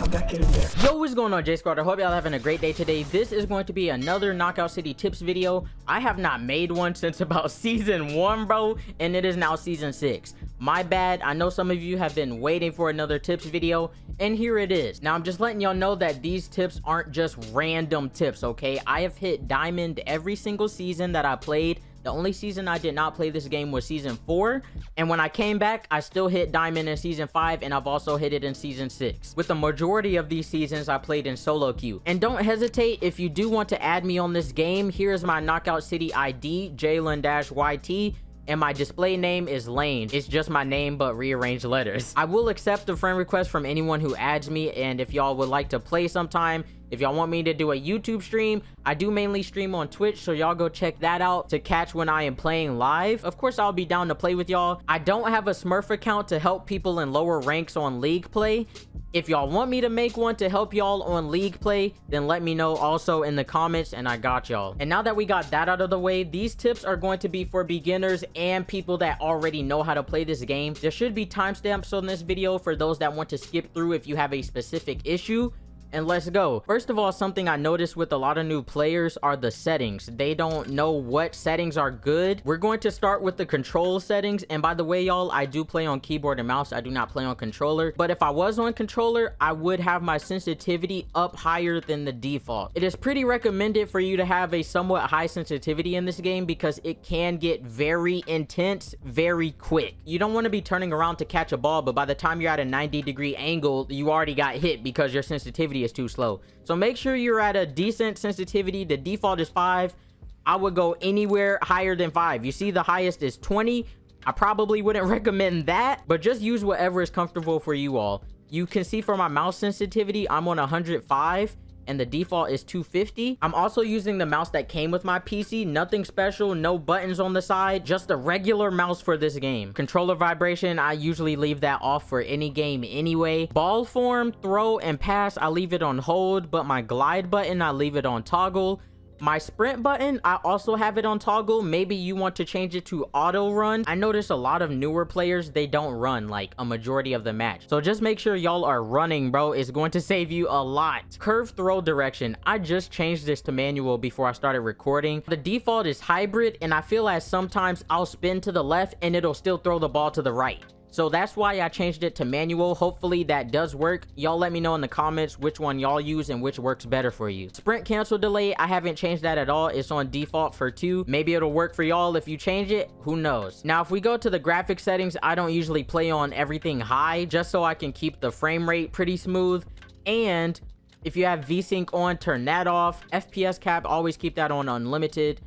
How'd that get in there? Yo, what's going on, J Squad? I hope y'all having a great day today. This is going to be another Knockout City tips video. I have not made one since about season 1, bro, and it is now season 6. My bad. I know some of you have been waiting for another tips video, and here it is. Now, I'm just letting y'all know that these tips aren't just random tips, okay? I have hit diamond every single season that I played. The only season I did not play this game was season 4, and when I came back, I still hit diamond in season 5, and I've also hit it in season 6. With the majority of these seasons, I played in solo queue. And don't hesitate, if you do want to add me on this game, here's my Knockout City ID, Jalen-YT, and my display name is Lane. It's just my name, but rearranged letters. I will accept a friend request from anyone who adds me, and if y'all would like to play sometime, if y'all want me to do a YouTube stream, I do mainly stream on Twitch, so y'all go check that out to catch when I am playing live. Of course, I'll be down to play with y'all. I don't have a Smurf account to help people in lower ranks on League Play. If y'all want me to make one to help y'all on League Play, then let me know also in the comments, and I got y'all. And now that we got that out of the way, these tips are going to be for beginners and people that already know how to play this game. There should be timestamps on this video for those that want to skip through if you have a specific issue. And let's go. First of all, something I noticed with a lot of new players are the settings. They don't know what settings are good. We're going to start with the control settings. And by the way, y'all, I do play on keyboard and mouse. I do not play on controller. But if I was on controller, I would have my sensitivity up higher than the default. It is pretty recommended for you to have a somewhat high sensitivity in this game because it can get very intense very quick. You don't want to be turning around to catch a ball, but by the time you're at a 90-degree angle, you already got hit because your sensitivity is too slow. So make sure you're at a decent sensitivity. The default is 5. I would go anywhere higher than 5. You see the highest is 20. I probably wouldn't recommend that, but just use whatever is comfortable for you all. You can see for my mouse sensitivity, I'm on 105 and the default is 250. I'm also using the mouse that came with my PC. Nothing special, no buttons on the side, just a regular mouse for this game. Controller vibration, I usually leave that off for any game anyway. Ball form, throw, and pass, I leave it on hold, but my glide button, I leave it on toggle. My sprint button, I also have it on toggle. Maybe you want to change it to auto run. I notice a lot of newer players, they don't run like a majority of the match. So just make sure y'all are running, bro. It's going to save you a lot. Curve throw direction. I just changed this to manual before I started recording. The default is hybrid, and I feel like sometimes I'll spin to the left and it'll still throw the ball to the right. So that's why I changed it to manual. Hopefully that does work. Y'all let me know in the comments which one y'all use and which works better for you. Sprint cancel delay, I haven't changed that at all. It's on default for 2. Maybe it'll work for y'all if you change it. Who knows? Now, if we go to the graphic settings, I don't usually play on everything high just so I can keep the frame rate pretty smooth. And if you have VSync on, turn that off. FPS cap, always keep that on unlimited.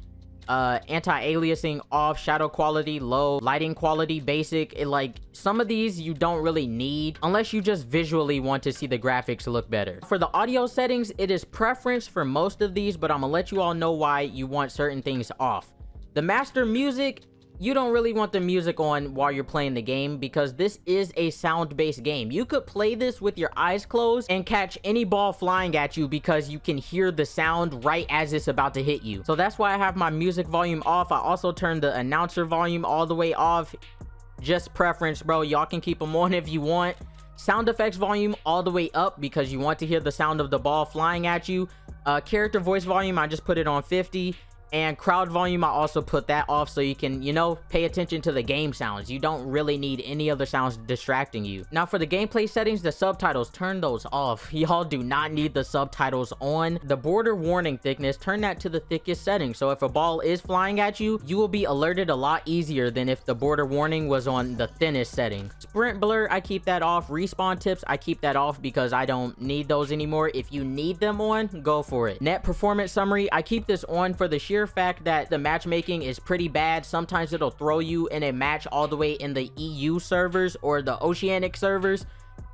Anti-aliasing off, shadow quality low, lighting quality basic. Like some of these you don't really need unless you just visually want to see the graphics look better. For the audio settings, it is preference for most of these, but I'm gonna let you all know why you want certain things off. The master music, you don't really want the music on while you're playing the game because this is a sound-based game. You could play this with your eyes closed and catch any ball flying at you because you can hear the sound right as it's about to hit you. So that's why I have my music volume off. I also turned the announcer volume all the way off. Just preference, bro. Y'all can keep them on if you want. Sound effects volume all the way up because you want to hear the sound of the ball flying at you. Character voice volume, I just put it on 50. And crowd volume, I also put that off so you can, you know, pay attention to the game sounds. You don't really need any other sounds distracting you. Now for the gameplay settings, the subtitles, turn those off. Y'all do not need the subtitles on. The border warning thickness, turn that to the thickest setting. So if a ball is flying at you, you will be alerted a lot easier than if the border warning was on the thinnest setting. Sprint blur, I keep that off. Respawn tips, I keep that off because I don't need those anymore. If you need them on, go for it. Net performance summary, I keep this on for the sheer fact that the matchmaking is pretty bad. Sometimes it'll throw you in a match all the way in the EU servers or the Oceanic servers,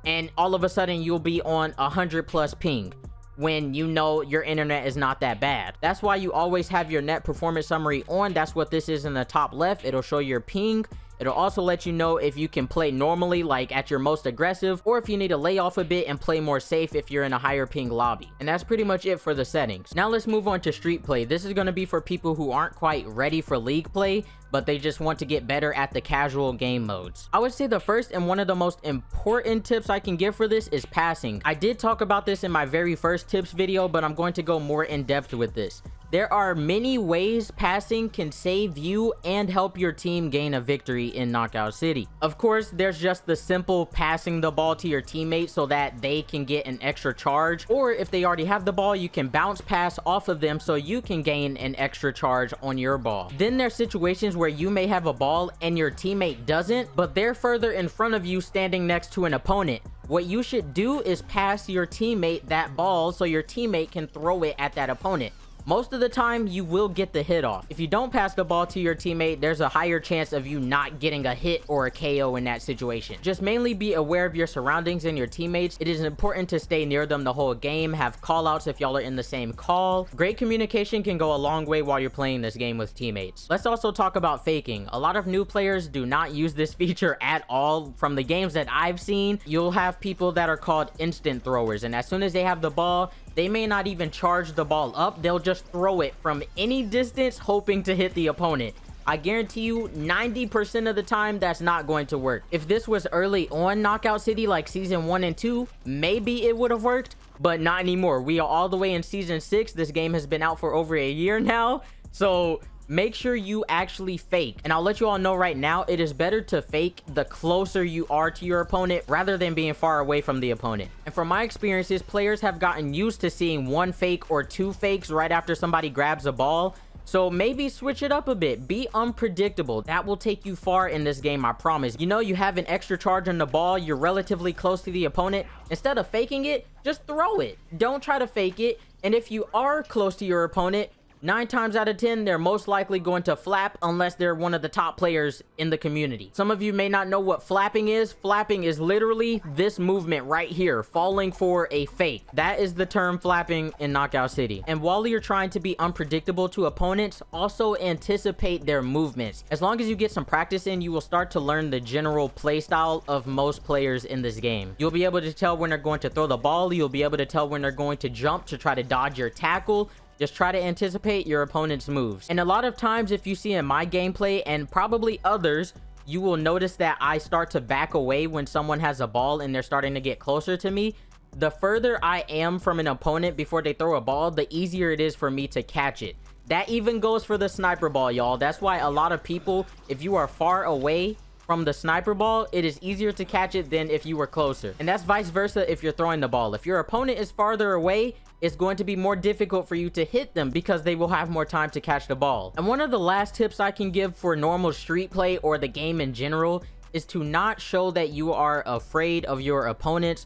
and all of a sudden you'll be on 100+ ping when you know your internet is not that bad. That's why you always have your net performance summary on. That's what this is in the top left. It'll show your ping. It'll also let you know if you can play normally, like at your most aggressive, or if you need to lay off a bit and play more safe if you're in a higher ping lobby. And that's pretty much it for the settings. Now let's move on to street play. This is going to be for people who aren't quite ready for league play. but they just want to get better at the casual game modes. I would say the first and one of the most important tips I can give for this is passing. I did talk about this in my very first tips video, but I'm going to go more in depth with this. There are many ways passing can save you and help your team gain a victory in Knockout City. Of course, there's just the simple passing the ball to your teammates so that they can get an extra charge, or if they already have the ball, you can bounce pass off of them so you can gain an extra charge on your ball. Then there's situations where you may have a ball and your teammate doesn't, but they're further in front of you standing next to an opponent. What you should do is pass your teammate that ball so your teammate can throw it at that opponent. Most of the time, you will get the hit off. If you don't pass the ball to your teammate, there's a higher chance of you not getting a hit or a KO in that situation. Just mainly be aware of your surroundings and your teammates. It is important to stay near them the whole game, have call outs if y'all are in the same call. Great communication can go a long way while you're playing this game with teammates. Let's also talk about faking. A lot of new players do not use this feature at all. From the games that I've seen, you'll have people that are called instant throwers, and as soon as they have the ball, they may not even charge the ball up. They'll just throw it from any distance, hoping to hit the opponent. I guarantee you 90% of the time that's not going to work. If this was early on Knockout City, like season 1 and 2, maybe it would have worked, but not anymore. We are all the way in season 6. This game has been out for over a year now, so make sure you actually fake. And I'll let you all know right now, it is better to fake the closer you are to your opponent rather than being far away from the opponent. And from my experiences, players have gotten used to seeing one fake or two fakes right after somebody grabs a ball. So maybe switch it up a bit. Be unpredictable. That will take you far in this game, I promise. You know, you have an extra charge on the ball, you're relatively close to the opponent. Instead of faking it, just throw it. Don't try to fake it. And if you are close to your opponent, 9 times out of 10, they're most likely going to flap unless they're one of the top players in the community. Some of you may not know what flapping is. Flapping is literally this movement right here, falling for a fake. That is the term flapping in Knockout City. And while you're trying to be unpredictable to opponents, also anticipate their movements. As long as you get some practice in, you will start to learn the general play style of most players in this game. You'll be able to tell when they're going to throw the ball. You'll be able to tell when they're going to jump to try to dodge your tackle. Just try to anticipate your opponent's moves. And a lot of times, if you see in my gameplay and probably others, you will notice that I start to back away when someone has a ball and they're starting to get closer to me. The further I am from an opponent before they throw a ball, the easier it is for me to catch it. That even goes for the sniper ball, y'all. That's why a lot of people, if you are far away from the sniper ball, it is easier to catch it than if you were closer. And that's vice versa if you're throwing the ball. If your opponent is farther away, it's going to be more difficult for you to hit them because they will have more time to catch the ball. And one of the last tips I can give for normal street play or the game in general is to not show that you are afraid of your opponents.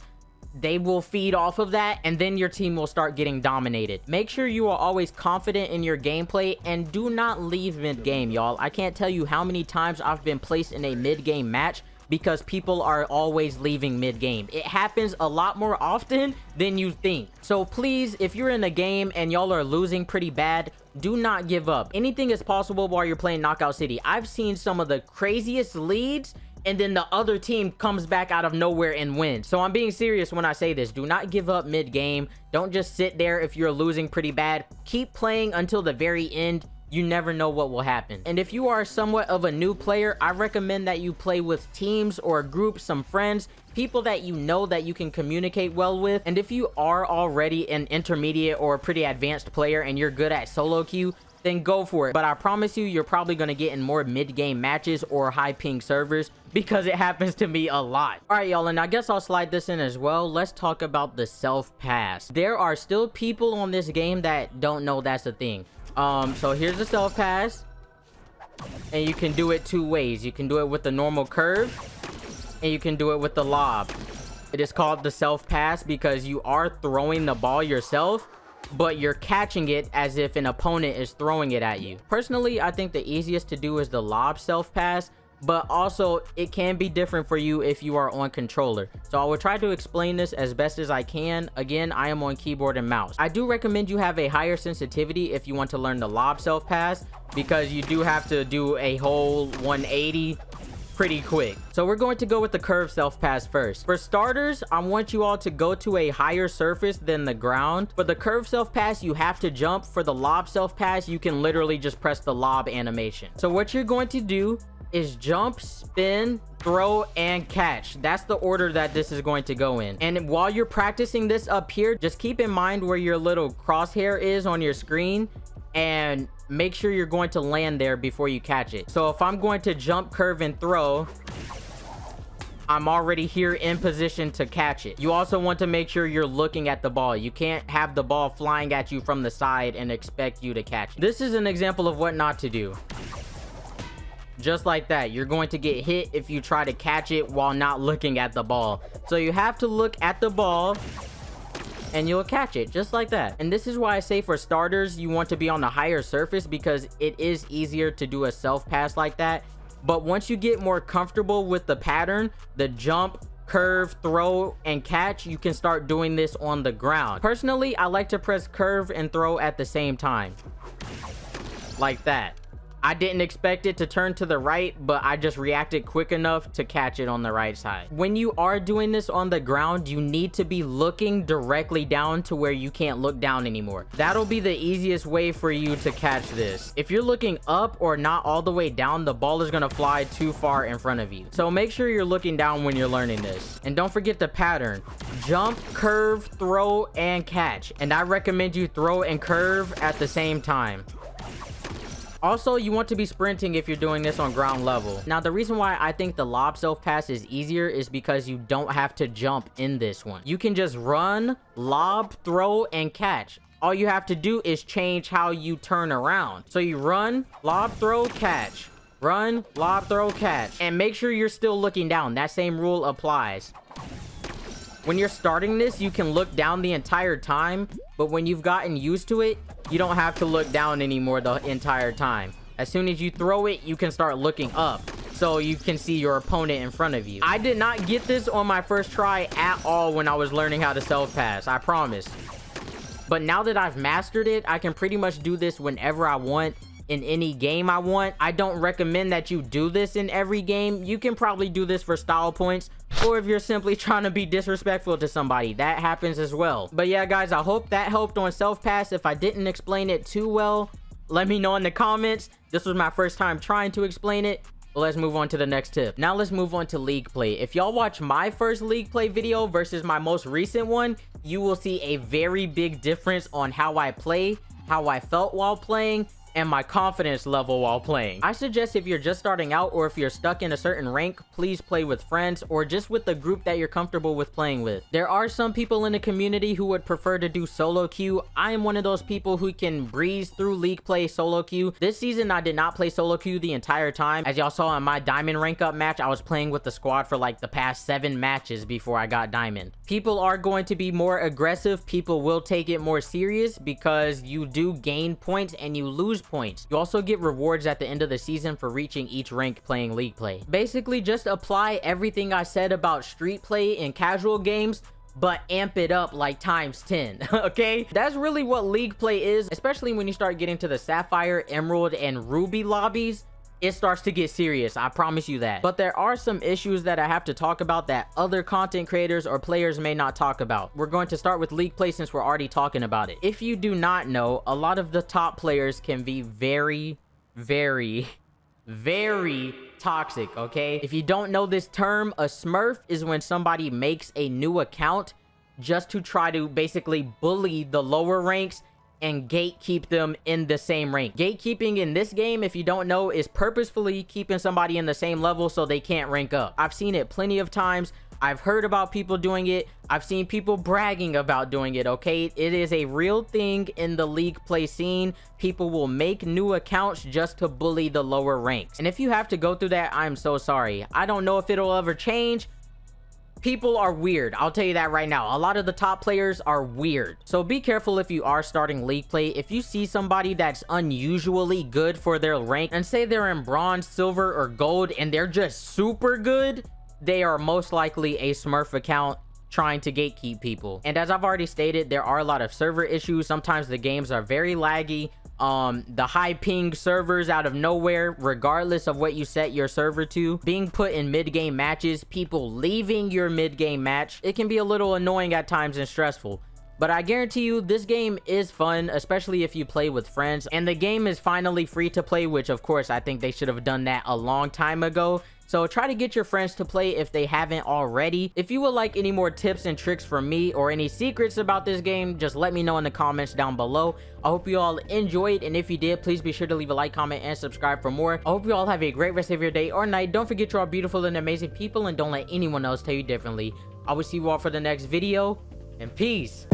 They will feed off of that, and then your team will start getting dominated. Make sure you are always confident in your gameplay and do not leave mid-game, y'all. I can't tell you how many times I've been placed in a mid-game match because people are always leaving mid-game. It happens a lot more often than you think. So please, if you're in a game and y'all are losing pretty bad, do not give up. Anything is possible while you're playing Knockout City. I've seen some of the craziest leads, and then the other team comes back out of nowhere and wins. So I'm being serious when I say this. Do not give up mid-game. Don't just sit there if you're losing pretty bad. Keep playing until the very end. You never know what will happen. And if you are somewhat of a new player, I recommend that you play with teams or groups, some friends, people that you know that you can communicate well with. And if you are already an intermediate or a pretty advanced player and you're good at solo queue, then go for it. But I promise you, you're probably going to get in more mid-game matches or high ping servers because it happens to me a lot. All right, y'all, and I guess I'll slide this in as well. Let's talk about the self-pass. There are still people on this game that don't know that's a thing. So here's the self-pass, and you can do it 2 ways. You can do it with the normal curve, and you can do it with the lob. It is called the self-pass because you are throwing the ball yourself, but you're catching it as if an opponent is throwing it at you. Personally, I think the easiest to do is the lob self-pass, but also it can be different for you if you are on controller. So I will try to explain this as best as I can. Again, I am on keyboard and mouse. I do recommend you have a higher sensitivity if you want to learn the lob self pass, because you do have to do a whole 180 pretty quick. So we're going to go with the curve self pass first. For starters, I want you all to go to a higher surface than the ground. For the curve self pass, you have to jump. For the lob self pass, you can literally just press the lob animation. So what you're going to do is jump, spin, throw, and catch. That's the order that this is going to go in. And while you're practicing this up here, just keep in mind where your little crosshair is on your screen and make sure you're going to land there before you catch it. So if I'm going to jump, curve, and throw, I'm already here in position to catch it. You also want to make sure you're looking at the ball. You can't have the ball flying at you from the side and expect you to catch it. This is an example of what not to do. Just like that, you're going to get hit if you try to catch it while not looking at the ball. So you have to look at the ball and you'll catch it just like that. And this is why I say for starters, you want to be on the higher surface because it is easier to do a self pass like that. But once you get more comfortable with the pattern, the jump, curve, throw, and catch, you can start doing this on the ground. Personally, I like to press curve and throw at the same time. Like that. I didn't expect it to turn to the right, but I just reacted quick enough to catch it on the right side. When you are doing this on the ground, you need to be looking directly down to where you can't look down anymore. That'll be the easiest way for you to catch this. If you're looking up or not all the way down, the ball is gonna fly too far in front of you. So make sure you're looking down when you're learning this. And don't forget the pattern. Jump, curve, throw, and catch. And I recommend you throw and curve at the same time. Also, you want to be sprinting if you're doing this on ground level. Now, the reason why I think the lob self pass is easier is because you don't have to jump in this one. You can just run, lob, throw, and catch. All you have to do is change how you turn around. So you run, lob, throw, catch. Run, lob, throw, catch. And make sure you're still looking down. That same rule applies. When you're starting this, you can look down the entire time, but when you've gotten used to it, you don't have to look down anymore the entire time. As soon as you throw it, you can start looking up so you can see your opponent in front of you. I did not get this on my first try at all when I was learning how to self-pass, I promise. But now that I've mastered it, I can pretty much do this whenever I want, in any game I want. I don't recommend that you do this in every game. You can probably do this for style points, or if you're simply trying to be disrespectful to somebody, that happens as well. But yeah, guys, I hope that helped on self-pass. If I didn't explain it too well, let me know in the comments. This was my first time trying to explain it. But let's move on to the next tip. Now let's move on to league play. If y'all watch my first league play video versus my most recent one, you will see a very big difference on how I play, how I felt while playing, and my confidence level while playing. I suggest if you're just starting out or if you're stuck in a certain rank, please play with friends or just with the group that you're comfortable with playing with. There are some people in the community who would prefer to do solo queue. I am one of those people who can breeze through league play solo queue. This season, I did not play solo queue the entire time. As y'all saw in my diamond rank up match, I was playing with the squad for like the past 7 matches before I got diamond. People are going to be more aggressive. People will take it more serious because you do gain points and you lose points. You also get rewards at the end of the season for reaching each rank playing league play. Basically, just apply everything I said about street play in casual games, but amp it up like times 10. Okay, that's really what league play is, especially when you start getting to the Sapphire, Emerald, and Ruby lobbies. It starts to get serious, I promise you that. But there are some issues that I have to talk about that other content creators or players may not talk about. We're going to start with league play since we're already talking about it. If you do not know, a lot of the top players can be very toxic, okay? If you don't know this term, a smurf is when somebody makes a new account just to try to basically bully the lower ranks and gatekeep them in the same rank. Gatekeeping in this game, if you don't know, is purposefully keeping somebody in the same level so they can't rank up. I've seen it plenty of times. I've heard about people doing it. I've seen people bragging about doing it, okay? It is a real thing in the league play scene. People will make new accounts just to bully the lower ranks. And if you have to go through that, I'm so sorry. I don't know if it'll ever change. People are weird, I'll tell you that right now. A lot of the top players are weird. So be careful if you are starting league play. If you see somebody that's unusually good for their rank, and say they're in bronze, silver, or gold, and they're just super good, they are most likely a smurf account trying to gatekeep people. And as I've already stated, there are a lot of server issues. Sometimes the games are very laggy. the high ping servers out of nowhere, regardless of what you set your server to, being put in mid-game matches, people leaving your mid-game match. It can be a little annoying at times and stressful. But I guarantee you, this game is fun, especially if you play with friends. And the game is finally free to play, which of course I think they should have done that a long time ago. So try to get your friends to play if they haven't already. If you would like any more tips and tricks from me or any secrets about this game, just let me know in the comments down below. I hope you all enjoyed, and if you did, please be sure to leave a like, comment, and subscribe for more. I hope you all have a great rest of your day or night. Don't forget you are beautiful and amazing people, and don't let anyone else tell you differently. I will see you all for the next video, and peace.